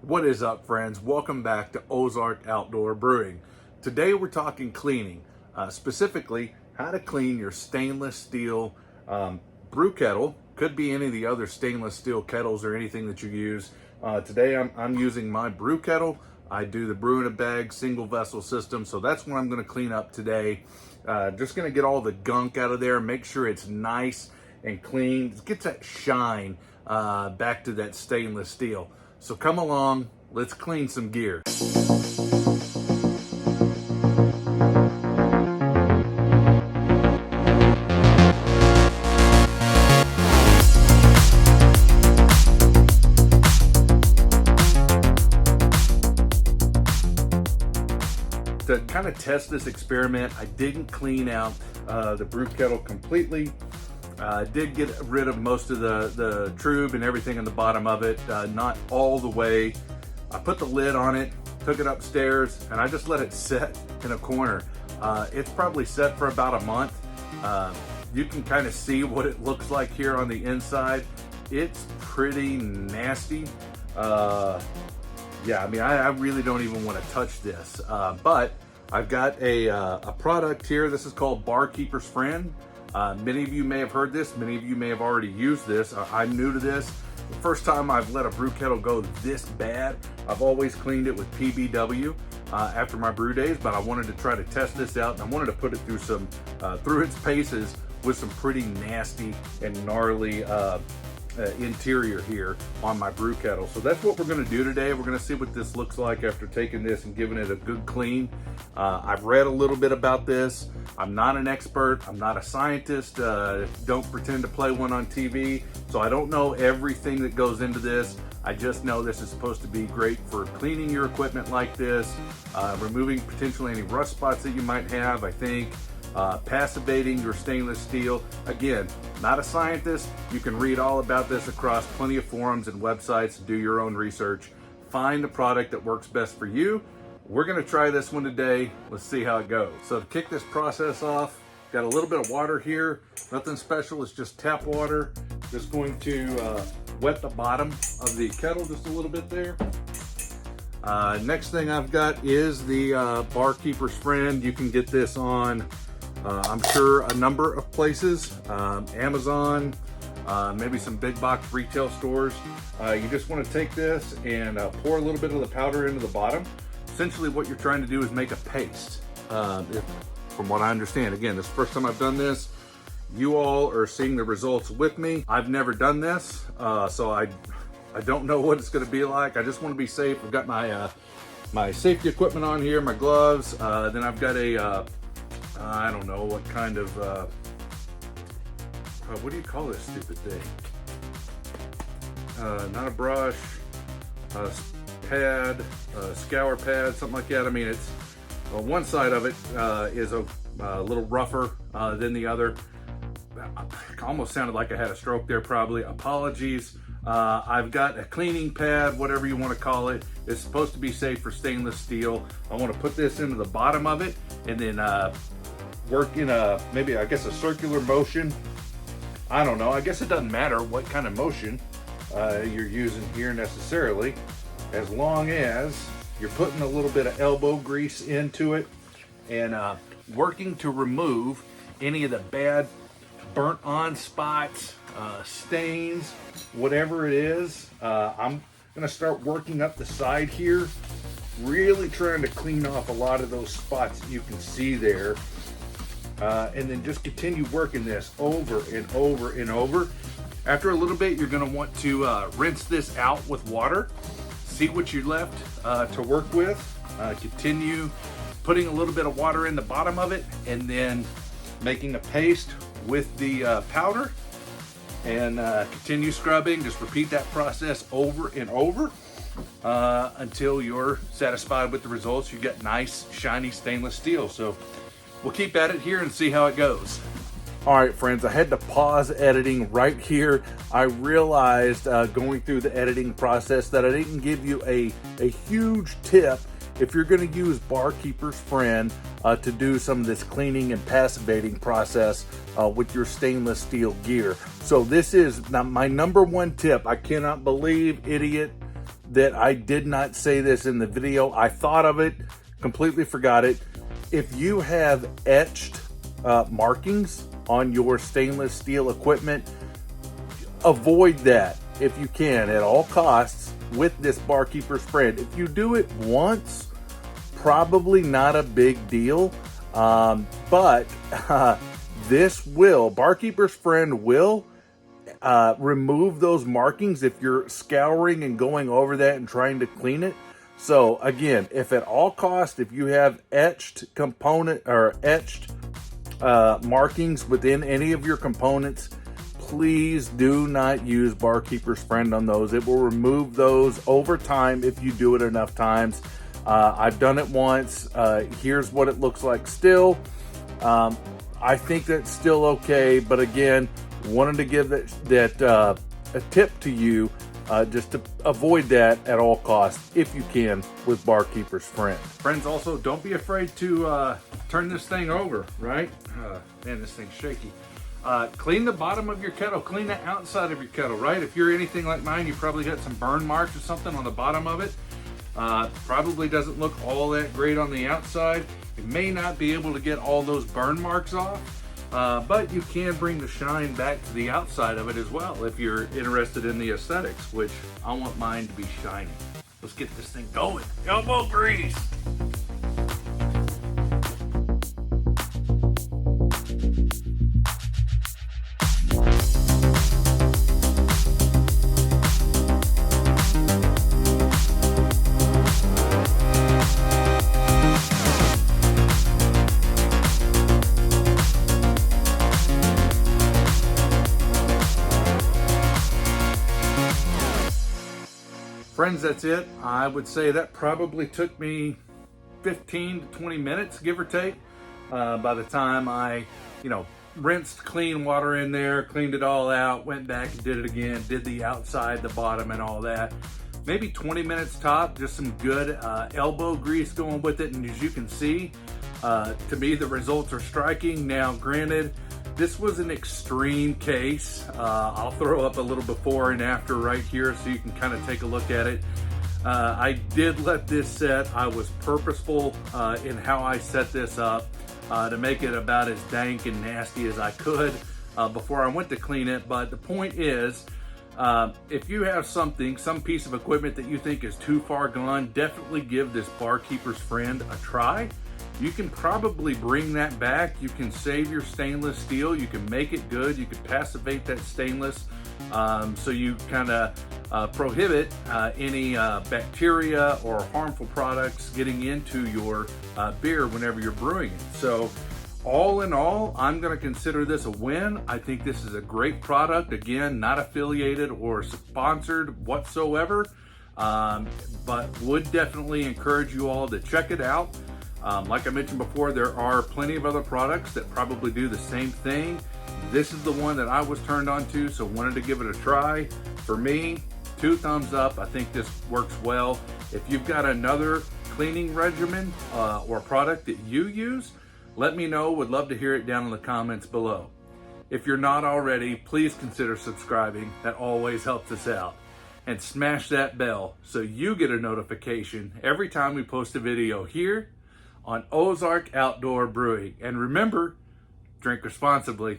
What is up, friends? Welcome back to Ozark Outdoor Brewing. Today we're talking cleaning, specifically how to clean your stainless steel brew kettle. Could be any of the other stainless steel kettles or anything that you use. Today I'm using my brew kettle. I do the brew in a bag single vessel system, so that's what I'm going to clean up today. Just going to get all the gunk out of there, make sure it's nice and clean. Get that shine back to that stainless steel. So come along, let's clean some gear. To kind of test this experiment, I didn't clean out the brew kettle completely. Did get rid of most of the tube and everything in the bottom of it, not all the way. I put the lid on it, took it upstairs, and I just let it sit in a corner. It's probably set for about a month. You can kind of see what it looks like here on the inside. It's pretty nasty. Yeah, I mean, I really don't even want to touch this, but I've got a product here. This is called Barkeeper's Friend. Many of you may have heard this, many of you may have already used this. I'm new to this. The first time I've let a brew kettle go this bad. I've always cleaned it with PBW after my brew days, but I wanted to try to test this out, and I wanted to put it through some through its paces with some pretty nasty and gnarly interior here on my brew kettle. So that's what we're going to do today. We're going to see what this looks like after taking this and giving it a good clean. I've read a little bit about this. I'm not an expert. I'm not a scientist. Don't pretend to play one on TV. So I don't know everything that goes into this. I just know this is supposed to be great for cleaning your equipment like this, removing potentially any rust spots that you might have, I think. Passivating your stainless steel. Again, not a scientist. You can read all about this across plenty of forums and websites. Do your own research. Find the product that works best for you. We're going to try this one today. Let's see how it goes. So to kick this process off, got a little bit of water here. Nothing special. It's just tap water. Just going to wet the bottom of the kettle just a little bit there. Next thing I've got is the Barkeeper's Friend. You can get this on I'm sure a number of places, Amazon, maybe some big box retail stores. You just want to take this and pour a little bit of the powder into the bottom. Essentially what you're trying to do is make a paste, from what I understand. Again, this is the first time I've done this. You all are seeing the results with me. I've never done this, so I don't know what it's going to be like. I just want to be safe. I've got my my safety equipment on here, my gloves. Then I've got a I don't know what kind of, what do you call this stupid thing? Not a brush, a pad, a scour pad, something like that. I mean, it's, one side of it is a little rougher than the other. Almost sounded like I had a stroke there probably. Apologies. I've got a cleaning pad, whatever you want to call it. It's supposed to be safe for stainless steel. I want to put this into the bottom of it and then work in a, maybe I guess a circular motion. I don't know, I guess it doesn't matter what kind of motion you're using here necessarily, as long as you're putting a little bit of elbow grease into it and working to remove any of the bad burnt on spots, stains, whatever it is. I'm gonna start working up the side here, really trying to clean off a lot of those spots that you can see there. And then just continue working this over and over and over. After a little bit, you're going to want to rinse this out with water. See what you're left to work with. Continue putting a little bit of water in the bottom of it and then making a paste with the powder and continue scrubbing. Just repeat that process over and over until you're satisfied with the results. You get nice, shiny stainless steel. So we'll keep at it here and see how it goes. All right, friends, I had to pause editing right here. I realized going through the editing process that I didn't give you a huge tip if you're going to use Barkeeper's Friend to do some of this cleaning and passivating process with your stainless steel gear. So this is my number one tip. I cannot believe, idiot, that I did not say this in the video. I thought of it, completely forgot it. If you have etched markings on your stainless steel equipment, avoid that if you can at all costs with this Barkeeper's Friend. If you do it once, probably not a big deal, but Barkeeper's Friend will remove those markings if you're scouring and going over that and trying to clean it. So again, if at all cost, if you have etched markings within any of your components, please do not use Barkeeper's Friend on those. It will remove those over time if you do it enough times. I've done it once. Here's what it looks like still. I think that's still okay, but again, wanted to give that a tip to you, just to avoid that at all costs if you can with Barkeeper's Friend. Friends, also don't be afraid to turn this thing over, right? Man, this thing's shaky. Clean the bottom of your kettle, clean the outside of your kettle, right? If you're anything like mine, you probably got some burn marks or something on the bottom of it. Probably doesn't look all that great on the outside. You may not be able to get all those burn marks off, but you can bring the shine back to the outside of it as well if you're interested in the aesthetics, which I want mine to be shiny. Let's get this thing going. Elbow grease! Friends, that's it. I would say that probably took me 15 to 20 minutes, give or take. By the time I, rinsed clean water in there, cleaned it all out, went back and did it again, did the outside, the bottom and all that. Maybe 20 minutes top, just some good elbow grease going with it. And as you can see, to me, the results are striking. Now, granted, this was an extreme case. I'll throw up a little before and after right here so you can kind of take a look at it. I did let this set. I was purposeful in how I set this up to make it about as dank and nasty as I could before I went to clean it. But the point is, if you have some piece of equipment that you think is too far gone, definitely give this Barkeeper's Friend a try. You can probably bring that back. You can save your stainless steel. You can make it good. You can passivate that stainless so you kind of prohibit any bacteria or harmful products getting into your beer whenever you're brewing it. So all in all, I'm going to consider this a win. I think this is a great product. Again, not affiliated or sponsored whatsoever, but would definitely encourage you all to check it out. Like I mentioned before, there are plenty of other products that probably do the same thing. This is the one that I was turned on to, so wanted to give it a try. For me, 2 thumbs up. I think this works well. If you've got another cleaning regimen or product that you use, let me know. Would love to hear it down in the comments below. If you're not already, please consider subscribing. That always helps us out. And smash that bell so you get a notification every time we post a video here on Ozark Outdoor Brewing. And remember, drink responsibly.